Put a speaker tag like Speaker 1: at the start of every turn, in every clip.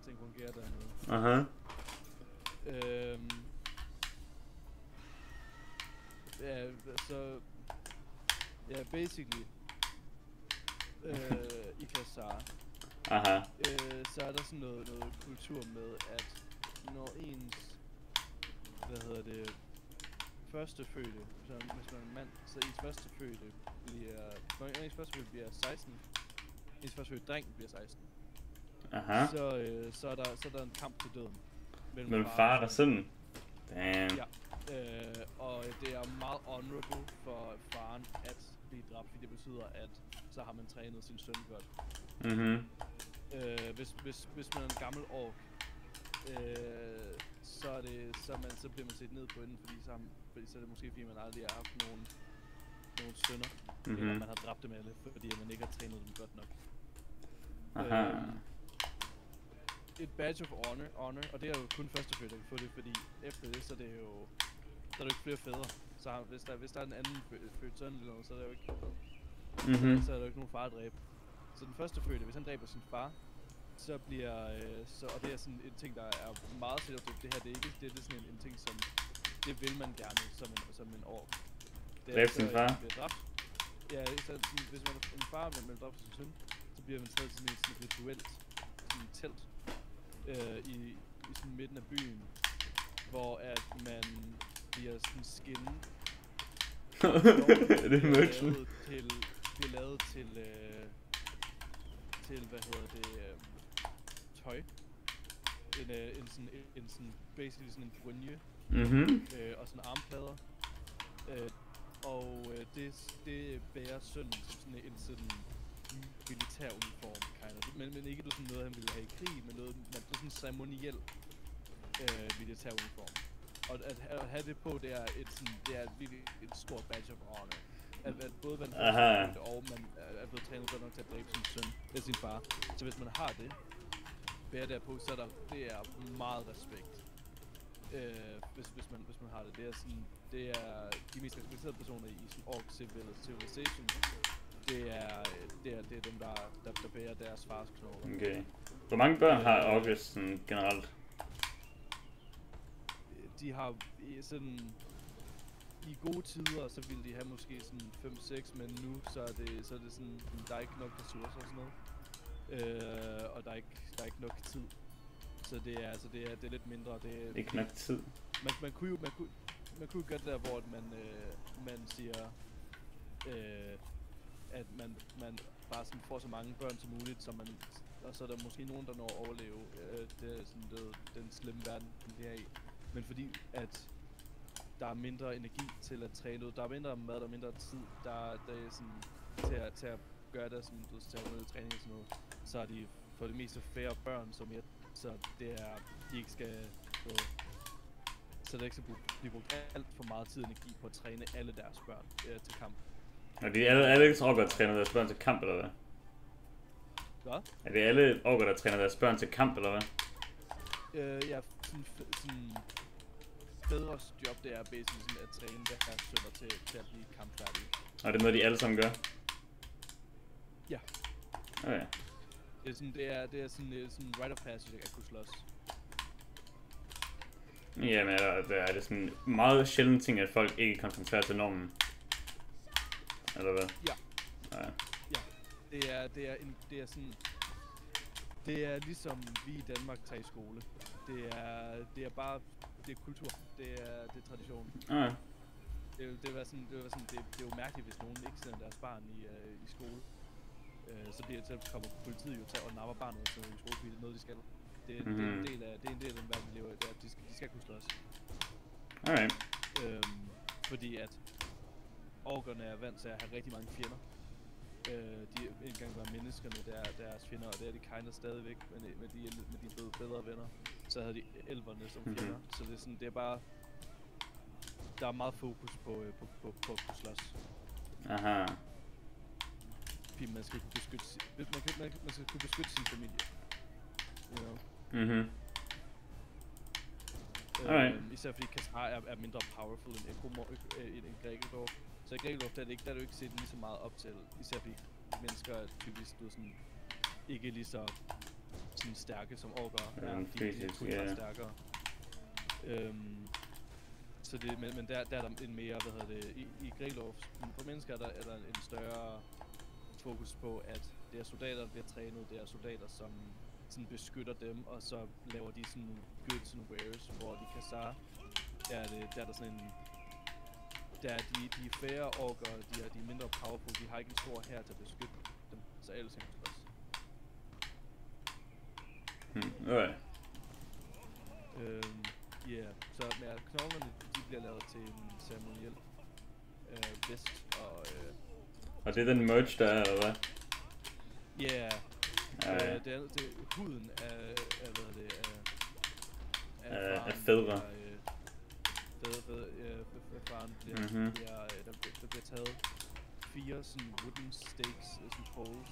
Speaker 1: alting fungerer dernede.
Speaker 2: Aha.
Speaker 1: Ja, så... Ja, basically... I Kassar,
Speaker 2: Aha.
Speaker 1: så er der sådan noget kultur med, at når ens... Hvad hedder det... Førstefødte, så hvis man er en mand, så ens førstefødte bliver... Når ens førstefødte bliver 16, ens førstefødte dreng bliver 16.
Speaker 2: Aha.
Speaker 1: Så er der en kamp til døden.
Speaker 2: Mellem far og søn. Damn.
Speaker 1: Ja. Og det er meget honorable for faren at blive dræbt, fordi det betyder, at så har man trænet sin søn godt.
Speaker 2: Mhm.
Speaker 1: Hvis man er en gammel ork, så bliver man set ned på inden, fordi så er det måske fordi man aldrig har haft nogen sønner, eller man har dræbt dem alle, fordi man ikke har trænet dem godt nok.
Speaker 2: Aha.
Speaker 1: Et badge of honor, og det er jo kun førstefødte, der kan få det, fordi efter det, så er det jo ikke flere fædre. Så hvis der er en anden født søn eller noget, så er der jo ikke, så er der jo ikke nogen far at dræbe. Så den førstefødte, hvis han dræber sin far, så bliver, og det er sådan en ting, der er meget sikkert, det her, det er sådan en ting, som, det vil man gerne som en ork.
Speaker 2: Dræbe sin far?
Speaker 1: Ja, så hvis man er en far, men dræber sin søn, så bliver man taget sådan et rituelt, sådan et telt, i sådan midten af byen, hvor at man bliver sådan skinnet.
Speaker 2: Det er mørkt.
Speaker 1: Det er lavet til hvad hedder det, tøj. En sådan, basically sådan en brynje, og sådan armplader. Det bærer sønnen som sådan en sådan militær uniform, kind of. Men ikke sådan noget, han ville have i krig, men noget, det er sådan en ceremoniel militær uniform. Og at have det på, det er virkelig et stort badge of honor. At både man og man er blevet trænet godt nok til at dræbe sin søn eller sin far. Så hvis man har det, bærer derpå, så det er meget respekt. Hvis man har det. Det er de mest respekterede personer i sådan ork civilization. Det er dem, der bærer deres fars knogler.
Speaker 2: Okay. Hvor mange børn har orkes sådan generelt?
Speaker 1: De har sådan... I gode tider, så ville de have måske sådan 5-6, men nu så er det sådan, der er ikke nok ressourcer og sådan noget. Og der er ikke nok tid. Så det er lidt mindre. Det er
Speaker 2: ikke nok tid.
Speaker 1: Man kunne jo gøre det der, hvor man siger, at man bare sådan får så mange børn som muligt, og så er der måske nogen, der når at overleve det er sådan den slemme verden, det er i. Men fordi at der er mindre energi til at træne ud, der er mindre mad, der er mindre tid, der er sådan til at gøre det sådan noget træning og sådan noget, så er de for det meste færre børn, så det er, de ikke skal gå, så det ikke skal blive brugt alt for meget tid og energi på at træne alle deres børn til kamp.
Speaker 2: Og det er alle orker, der træner deres børn til kamp, eller hvad?
Speaker 1: Hvad?
Speaker 2: Er det alle orker, der træner deres børn til kamp, eller hvad?
Speaker 1: Ja, sådan fædres job, det er basically sådan at træne deres sønner til at blive kampfærdige.
Speaker 2: Og det er noget, de alle sammen gør?
Speaker 1: Ja.
Speaker 2: Okay.
Speaker 1: Det er sådan rite of passage at kunne slås.
Speaker 2: Jamen, er det sådan meget sjældent ting, at folk ikke koncentrerer til normen? Eller hvad?
Speaker 1: Ja. Ja. Det er ligesom vi i Danmark tager i skole. Det er kultur. Det er tradition.
Speaker 2: Okay.
Speaker 1: Det er jo mærkeligt, hvis nogen ikke sender deres barn i skole. Så kommer politiet jo til og napper barnet og sender i skole, fordi det er noget, de skal. Det er en del af den verden, vi lever i, det er, at de skal kunne slås.
Speaker 2: Alright.
Speaker 1: Fordi at orkerne er vant til at have rigtig mange fjender. De engang var menneskerne deres fjender, og det er de kinda stadigvæk, med de blevet bedre venner. Så havde de elverne som fjender, så det er bare, der er meget fokus på at kunne slås.
Speaker 2: Aha.
Speaker 1: Fordi man skal kunne beskytte sin familie. You know?
Speaker 2: Alright.
Speaker 1: Især fordi Kassar er mindre powerful end Grækenland. Så i Grækenland der er det jo ikke set lige så meget op til, især fordi mennesker er typisk sådan, ikke lige så sådan stærke som orker.
Speaker 2: Ja,
Speaker 1: De er kun
Speaker 2: ja.
Speaker 1: stærkere. Så det, men der er der en mere, i Grelof, for mennesker er der en større fokus på, at det er soldater, der bliver trænet, det er soldater, som sådan beskytter dem, og så laver de sådan goods and wares, hvor de kan så, der er der sådan en, der er de færre orker, de er mindre powerful, de har ikke en stor hær til at beskytte dem, så alle ting også.
Speaker 2: Okay.
Speaker 1: Yeah, så knoglerne, de bliver lavet til en ceremoniel vest,
Speaker 2: Og det er den merch, der er, eller hvad?
Speaker 1: Yeah. Det er huden
Speaker 2: af fædre.
Speaker 1: Faren der bliver taget 4 sådan wooden stakes, sådan poles,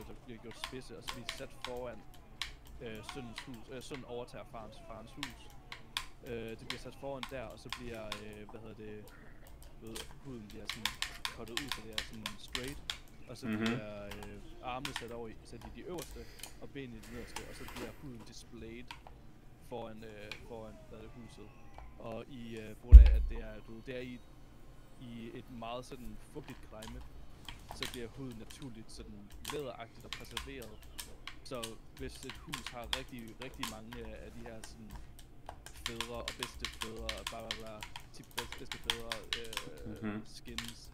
Speaker 1: der bliver gjort spidse, og så bliver sat foran sønnens hus. Sønnen overtager farens hus. Det bliver sat foran der, og så bliver, huden bliver sådan cuttet ud, så det er sådan straight. Og så bliver armene sat i de øverste, og benene i de nederste, og så bliver huden displayed foran huset. Og på grund af, at det er i et meget sådan fugtigt climate, så bliver huden naturligt sådan læderagtigt og preserveret. Så hvis et hus har rigtig mange af de her sådan fædre og bedste fædre, bedste fædre skins,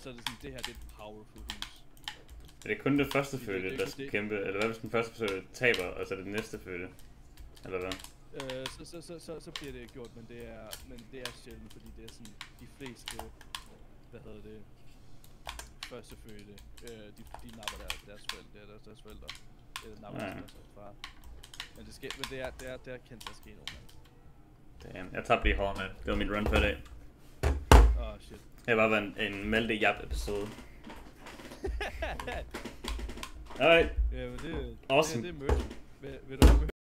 Speaker 1: så er det sådan, det her det er et powerful hus.
Speaker 2: Er det kun det første fødte, der skal kæmpe, eller hvad hvis den første fødte taber, og så er det den næste fødte? Eller hvad?
Speaker 1: Så bliver det gjort, men det er sjældent, fordi det er sådan, de fleste, første fødte, de napper deres forældre, eller napper deres far. Men det er kendt at ske nogle gange.
Speaker 2: Damn, jeg tabte lige hårdt med. Det var mit run for i dag.
Speaker 1: Shit.
Speaker 2: Det var bare en Malte Jap episode. Alright.
Speaker 1: Ja, men det
Speaker 2: awesome.
Speaker 1: Det er merch. Vil du